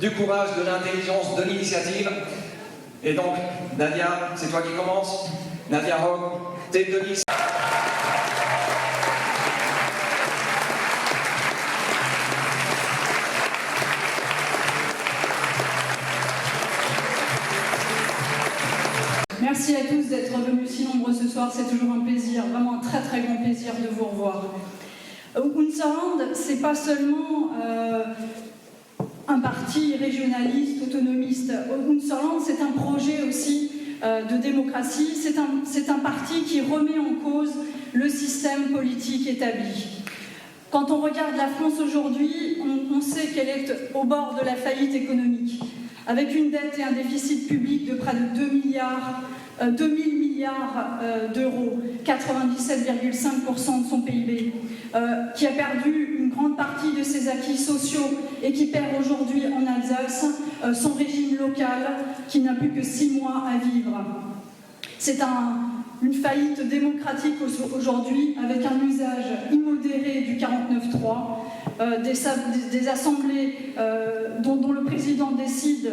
du courage, de l'intelligence, de l'initiative. Et donc, Nadia, c'est toi qui commences. Nadia Hogg, tête de liste. Merci à tous d'être venus si nombreux ce soir, c'est toujours un plaisir, vraiment un très très grand plaisir de vous revoir. Unserland, c'est pas seulement un parti régionaliste, autonomiste. Unserland, c'est un projet aussi de démocratie, c'est un parti qui remet en cause le système politique établi. Quand on regarde la France aujourd'hui, on sait qu'elle est au bord de la faillite économique, avec une dette et un déficit public de près de 2000 milliards d'euros, 97,5% de son PIB, qui a perdu une grande partie de ses acquis sociaux et qui perd aujourd'hui en Alsace son régime local, qui n'a plus que 6 mois à vivre. C'est une faillite démocratique aujourd'hui, avec un usage immodéré du 49.3, des assemblées dont le président décide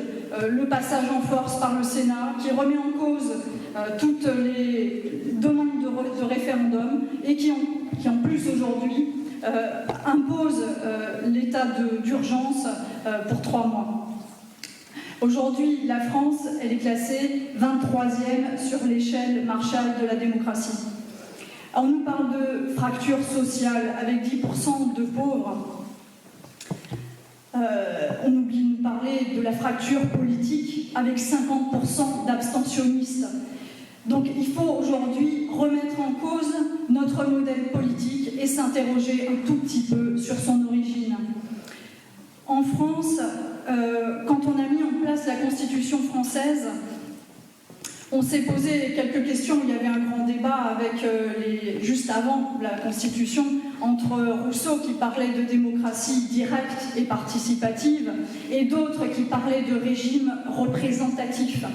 le passage en force par le Sénat, qui remet en cause toutes les demandes de référendum et qui en plus aujourd'hui impose l'état d'urgence pour 3 mois. Aujourd'hui, la France, elle est classée 23e sur l'échelle Marshall de la démocratie. On nous parle de fracture sociale avec 10% de pauvres. On oublie de nous parler de la fracture politique avec 50% d'abstentionnistes. Donc il faut aujourd'hui remettre en cause notre modèle politique et s'interroger un tout petit peu sur son origine. En France, quand on a mis en place la Constitution française, on s'est posé quelques questions. Il y avait un grand débat juste avant la Constitution entre Rousseau qui parlait de démocratie directe et participative et d'autres qui parlaient de régime représentatif.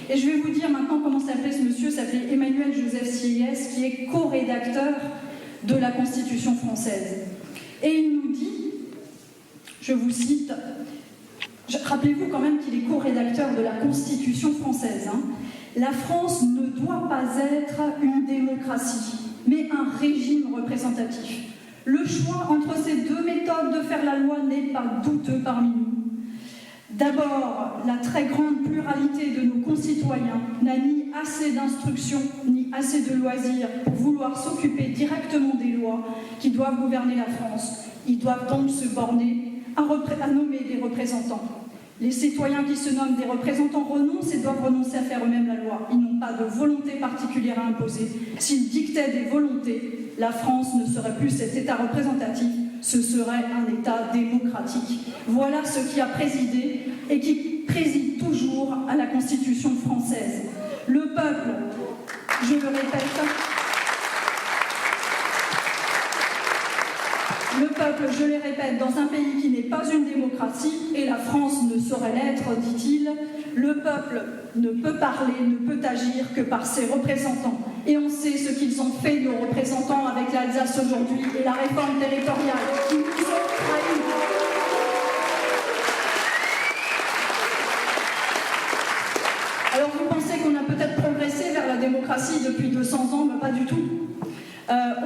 Et je vais vous dire maintenant comment s'appelait ce monsieur. S'appelait Emmanuel Joseph Sieyès, qui est co-rédacteur de la Constitution française. Et il nous dit, je vous cite, rappelez-vous quand même qu'il est co-rédacteur de la Constitution française, la France ne doit pas être une démocratie, mais un régime représentatif. Le choix entre ces deux méthodes de faire la loi n'est pas douteux parmi nous. D'abord, la très grande pluralité de nos concitoyens n'a ni assez d'instruction, ni assez de loisirs pour vouloir s'occuper directement des lois qui doivent gouverner la France. Ils doivent donc se borner à nommer des représentants. Les citoyens qui se nomment des représentants renoncent et doivent renoncer à faire eux-mêmes la loi. Ils n'ont pas de volonté particulière à imposer. S'ils dictaient des volontés, la France ne serait plus cet État représentatif, ce serait un État démocratique. Voilà ce qui a présidé et qui préside toujours à la Constitution française. Le peuple, je le répète, le peuple, je le répète, dans un pays qui n'est pas une démocratie, et la France ne saurait l'être, dit-il, le peuple ne peut parler, ne peut agir que par ses représentants. Et on sait ce qu'ils ont fait, nos représentants, avec l'Alsace aujourd'hui et la réforme territoriale. Ils nous ont trahis. Alors vous pensez qu'on a peut-être progressé vers la démocratie depuis 200 ans, mais pas du tout.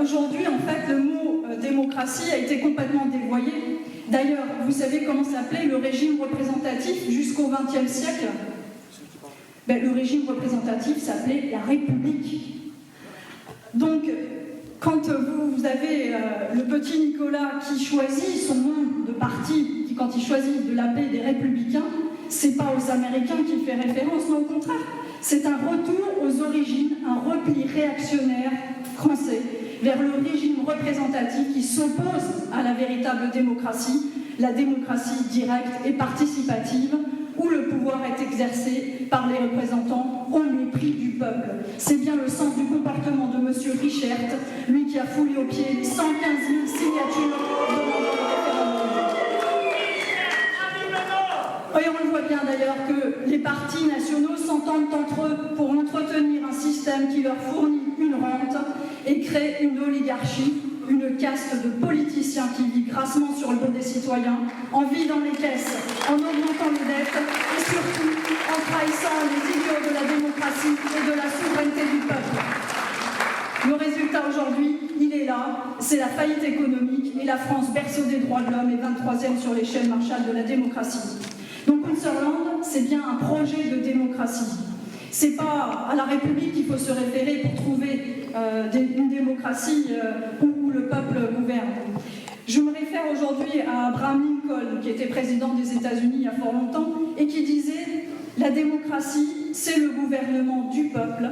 Aujourd'hui, en fait, le mot démocratie a été complètement dévoyé. D'ailleurs, vous savez comment s'appelait le régime représentatif jusqu'au XXe siècle ? Le régime représentatif s'appelait la République. Donc, quand vous avez le petit Nicolas qui choisit son nom de parti, quand il choisit de l'appeler des Républicains, c'est pas aux Américains qu'il fait référence, mais au contraire. C'est un retour aux origines, un repli réactionnaire français vers le régime représentatif qui s'oppose à la véritable démocratie, la démocratie directe et participative, où le pouvoir est exercé par les représentants au mépris du peuple. C'est bien le sens du comportement de M. Richert, lui qui a foulé aux pieds les 115 000 signatures demandant le référendum. Et on le voit bien d'ailleurs que les partis nationaux s'entendent entre eux pour entretenir un système qui leur fournit une rente et crée une oligarchie, une caste de politiciens qui vit grassement sur le dos des citoyens, en vidant les caisses, en augmentant trahissant les idéaux de la démocratie et de la souveraineté du peuple. Le résultat aujourd'hui, il est là, c'est la faillite économique et la France, berceau des droits de l'homme, est 23e sur l'échelle Marshall de la démocratie. Donc Unserland, c'est bien un projet de démocratie. C'est pas à la République qu'il faut se référer pour trouver une démocratie où le peuple gouverne. Je me réfère aujourd'hui à Abraham Lincoln, qui était président des États-Unis il y a fort longtemps, et qui disait « La démocratie, c'est le gouvernement du peuple,